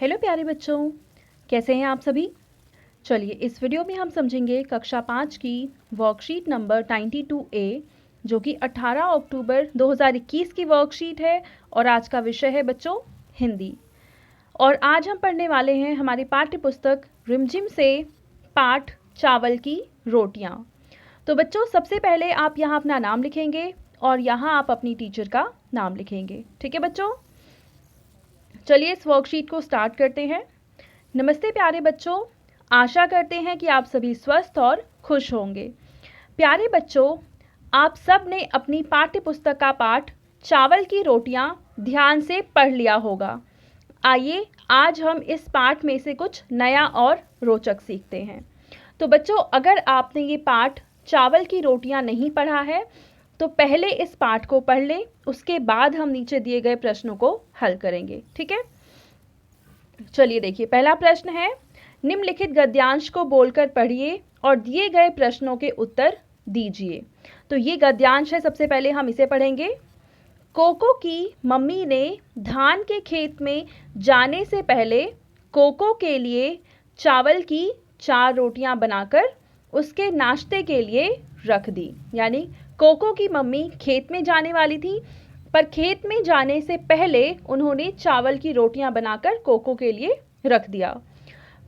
Hello प्यारे बच्चों, कैसे हैं आप सभी। चलिए इस वीडियो में हम समझेंगे कक्षा 5 की वर्कशीट नंबर 92A जो कि 18 अक्टूबर 2021 की वर्कशीट है और आज का विषय है बच्चों हिंदी। और आज हम पढ़ने वाले हैं हमारी पाठ्य पुस्तक रिमझिम से पाठ चावल की रोटियां। तो बच्चों सबसे पहले आप यहाँ अपना नाम लिखेंगे और यहाँ आप अपनी टीचर का नाम लिखेंगे। ठीक है बच्चों, चलिए इस वर्कशीट को स्टार्ट करते हैं। नमस्ते प्यारे बच्चों, आशा करते हैं कि आप सभी स्वस्थ और खुश होंगे। प्यारे बच्चों, आप सब ने अपनी पाठ्य पुस्तक का पाठ चावल की रोटियां ध्यान से पढ़ लिया होगा। आइए आज हम इस पाठ में से कुछ नया और रोचक सीखते हैं। तो बच्चों, अगर आपने ये पाठ चावल की रोटियां नहीं पढ़ा है तो पहले इस पाठ को पढ़ लें, उसके बाद हम नीचे दिए गए प्रश्नों को हल करेंगे। ठीक है, चलिए देखिए पहला प्रश्न है, निम्नलिखित गद्यांश को बोलकर पढ़िए और दिए गए प्रश्नों के उत्तर दीजिए। तो ये गद्यांश है, सबसे पहले हम इसे पढ़ेंगे। कोको की मम्मी ने धान के खेत में जाने से पहले कोको के लिए चावल की 4 रोटियां बनाकर उसके नाश्ते के लिए रख दी। यानी कोको की मम्मी खेत में जाने वाली थी, पर खेत में जाने से पहले उन्होंने चावल की रोटियां बनाकर कोको के लिए रख दिया।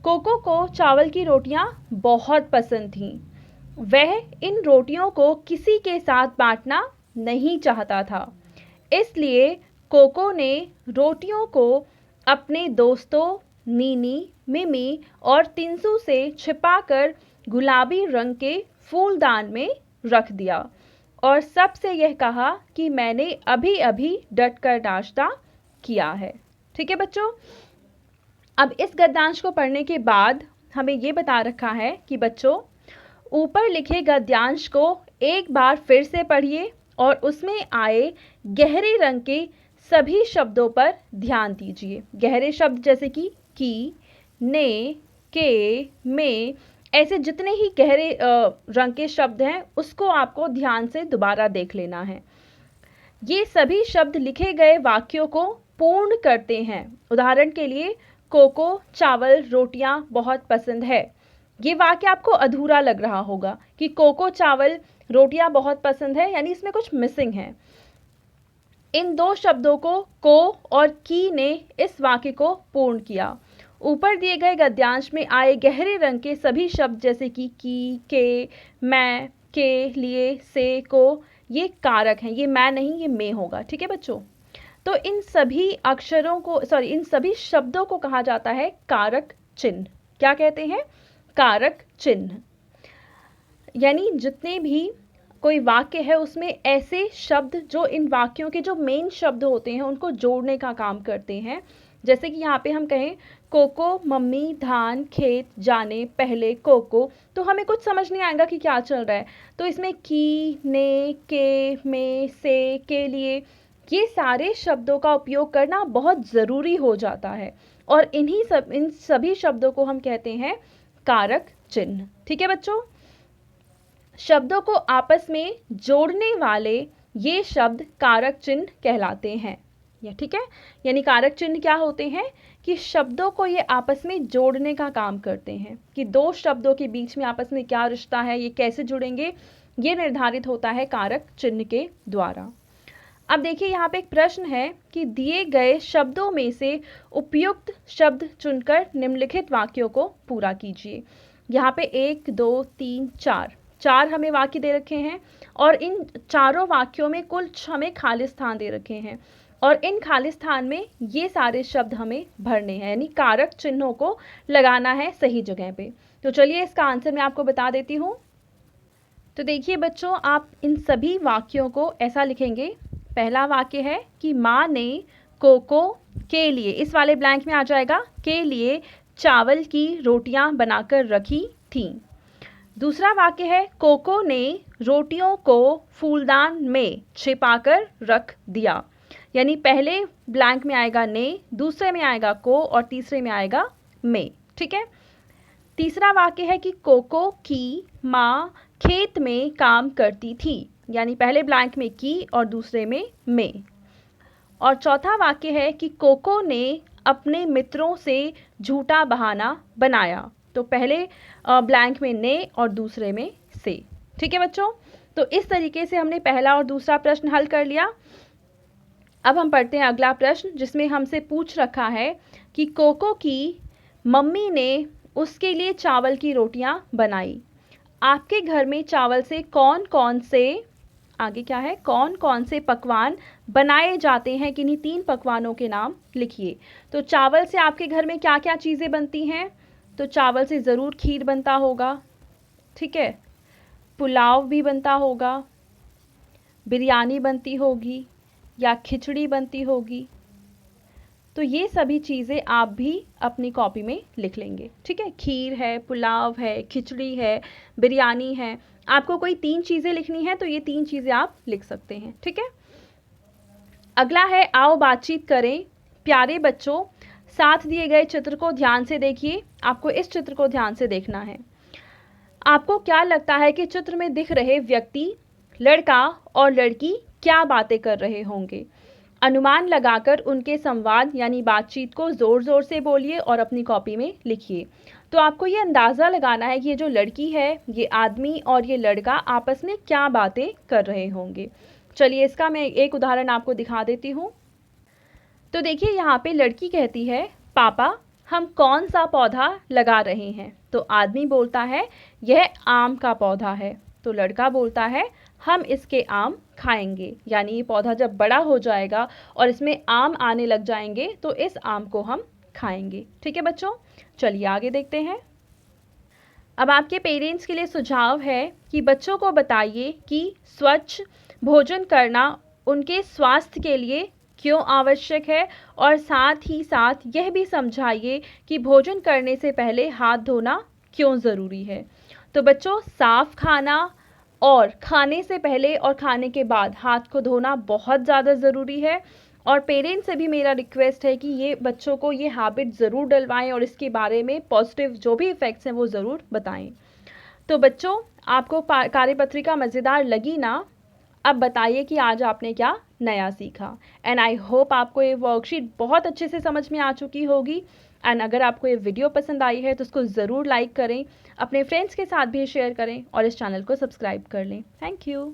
कोको को चावल की रोटियां बहुत पसंद थीं। वह इन रोटियों को किसी के साथ बांटना नहीं चाहता था, इसलिए कोको ने रोटियों को अपने दोस्तों नीनी, मिमी और तिनसु से छिपाकर गुलाबी रंग के फूलदान में रख दिया और सबसे यह कहा कि मैंने अभी अभी डटकर नाश्ता किया है। ठीक है बच्चों, अब इस गद्यांश को पढ़ने के बाद हमें ये बता रखा है कि बच्चों ऊपर लिखे गद्यांश को एक बार फिर से पढ़िए और उसमें आए गहरे रंग के सभी शब्दों पर ध्यान दीजिए। गहरे शब्द जैसे कि ने, के, में, ऐसे जितने ही गहरे रंग के शब्द हैं उसको आपको ध्यान से दोबारा देख लेना है। ये सभी शब्द लिखे गए वाक्यों को पूर्ण करते हैं। उदाहरण के लिए, कोको चावल रोटियां बहुत पसंद है। ये वाक्य आपको अधूरा लग रहा होगा कि कोको चावल रोटियां बहुत पसंद है, यानी इसमें कुछ मिसिंग है। इन 2 शब्दों को और की ने इस वाक्य को पूर्ण किया। ऊपर दिए गए गद्यांश में आए गहरे रंग के सभी शब्द जैसे कि के, मैं, के, लिए, से, को, ये कारक हैं। ये मैं नहीं, ये में होगा। ठीक है बच्चों, तो इन सभी अक्षरों को इन सभी शब्दों को कहा जाता है कारक चिन्ह। क्या कहते हैं? कारक चिन्ह। यानी जितने भी कोई वाक्य है उसमें ऐसे शब्द जो इन वाक्यों के जो मेन शब्द होते हैं उनको जोड़ने का काम करते हैं। जैसे कि यहाँ पे हम कहें कोको मम्मी धान खेत जाने पहले कोको, तो हमें कुछ समझ नहीं आएगा कि क्या चल रहा है। तो इसमें की, ने, के, में, से, के लिए, ये सारे शब्दों का उपयोग करना बहुत ज़रूरी हो जाता है और इन सभी शब्दों को हम कहते हैं कारक चिन्ह। ठीक है बच्चों, शब्दों को आपस में जोड़ने वाले ये शब्द कारक चिन्ह कहलाते हैं। ठीक है, यानी कारक चिन्ह क्या होते हैं कि शब्दों को ये आपस में जोड़ने का काम करते हैं कि 2 शब्दों के बीच में आपस में क्या रिश्ता है, ये कैसे जुड़ेंगे, ये निर्धारित होता है कारक चिन्ह के द्वारा। अब देखिए यहाँ पे एक प्रश्न है कि दिए गए शब्दों में से उपयुक्त शब्द चुनकर निम्नलिखित वाक्यों को पूरा कीजिए। यहाँ पे 1, 2, 3, 4 हमें वाक्य दे रखे हैं और इन चारों वाक्यों में कुल हमें खाली स्थान दे रखे हैं और इन खाली स्थान में ये सारे शब्द हमें भरने हैं, यानी कारक चिन्हों को लगाना है सही जगह पे। तो चलिए इसका आंसर मैं आपको बता देती हूँ। तो देखिए बच्चों, आप इन सभी वाक्यों को ऐसा लिखेंगे। पहला वाक्य है कि माँ ने कोको के लिए, इस वाले ब्लैंक में आ जाएगा, के लिए चावल की रोटियां बनाकर रखी थीं। दूसरा वाक्य है कोको ने रोटियों को फूलदान में छिपाकर रख दिया। यानी पहले ब्लैंक में आएगा ने, दूसरे में आएगा को और तीसरे में आएगा में। ठीक है, तीसरा वाक्य है कि कोको की माँ खेत में काम करती थी। यानी पहले ब्लैंक में की और दूसरे में। और चौथा वाक्य है कि कोको ने अपने मित्रों से झूठा बहाना बनाया। तो पहले ब्लैंक में ने और दूसरे में से। ठीक है बच्चों, तो इस तरीके से हमने पहला और दूसरा प्रश्न हल कर लिया। अब हम पढ़ते हैं अगला प्रश्न, जिसमें हमसे पूछ रखा है कि कोको की मम्मी ने उसके लिए चावल की रोटियां बनाई। आपके घर में चावल से कौन कौन से, आगे क्या है, कौन कौन से पकवान बनाए जाते हैं, किन्हीं 3 पकवानों के नाम लिखिए। तो चावल से आपके घर में क्या क्या चीज़ें बनती हैं? तो चावल से ज़रूर खीर बनता होगा, ठीक है, पुलाव भी बनता होगा, बिरयानी बनती होगी या खिचड़ी बनती होगी। तो ये सभी चीज़ें आप भी अपनी कॉपी में लिख लेंगे, ठीक है। खीर है, पुलाव है, खिचड़ी है, बिरयानी है। आपको कोई 3 चीज़ें लिखनी है तो ये 3 चीज़ें आप लिख सकते हैं, ठीक है। अगला है आओ बातचीत करें। प्यारे बच्चों, साथ दिए गए चित्र को ध्यान से देखिए। आपको इस चित्र को ध्यान से देखना है। आपको क्या लगता है कि चित्र में दिख रहे व्यक्ति, लड़का और लड़की क्या बातें कर रहे होंगे? अनुमान लगाकर उनके संवाद यानी बातचीत को ज़ोर ज़ोर से बोलिए और अपनी कॉपी में लिखिए। तो आपको ये अंदाज़ा लगाना है कि ये जो लड़की है, ये आदमी और ये लड़का आपस में क्या बातें कर रहे होंगे। चलिए इसका मैं एक उदाहरण आपको दिखा देती हूँ। तो देखिए यहाँ पे लड़की कहती है, पापा हम कौन सा पौधा लगा रहे हैं? तो आदमी बोलता है, यह आम का पौधा है। तो लड़का बोलता है, हम इसके आम खाएंगे। यानी ये पौधा जब बड़ा हो जाएगा और इसमें आम आने लग जाएंगे तो इस आम को हम खाएंगे। ठीक है बच्चों, चलिए आगे देखते हैं। अब आपके पेरेंट्स के लिए सुझाव है कि बच्चों को बताइए कि स्वच्छ भोजन करना उनके स्वास्थ्य के लिए क्यों आवश्यक है, और साथ ही साथ यह भी समझाइए कि भोजन करने से पहले हाथ धोना क्यों ज़रूरी है। तो बच्चों, साफ खाना और खाने से पहले और खाने के बाद हाथ को धोना बहुत ज़्यादा ज़रूरी है। और पेरेंट्स से भी मेरा रिक्वेस्ट है कि ये बच्चों को ये हैबिट ज़रूर डलवाएं और इसके बारे में पॉजिटिव जो भी इफ़ेक्ट्स हैं वो ज़रूर बताएं। तो बच्चों, आपको कार्यपत्रिका मज़ेदार लगी ना? अब बताइए कि आज आपने क्या नया सीखा। एंड आई होप आपको ये वर्कशीट बहुत अच्छे से समझ में आ चुकी होगी। एंड अगर आपको ये वीडियो पसंद आई है तो उसको ज़रूर लाइक करें, अपने फ्रेंड्स के साथ भी शेयर करें और इस चैनल को सब्सक्राइब कर लें। Thank you.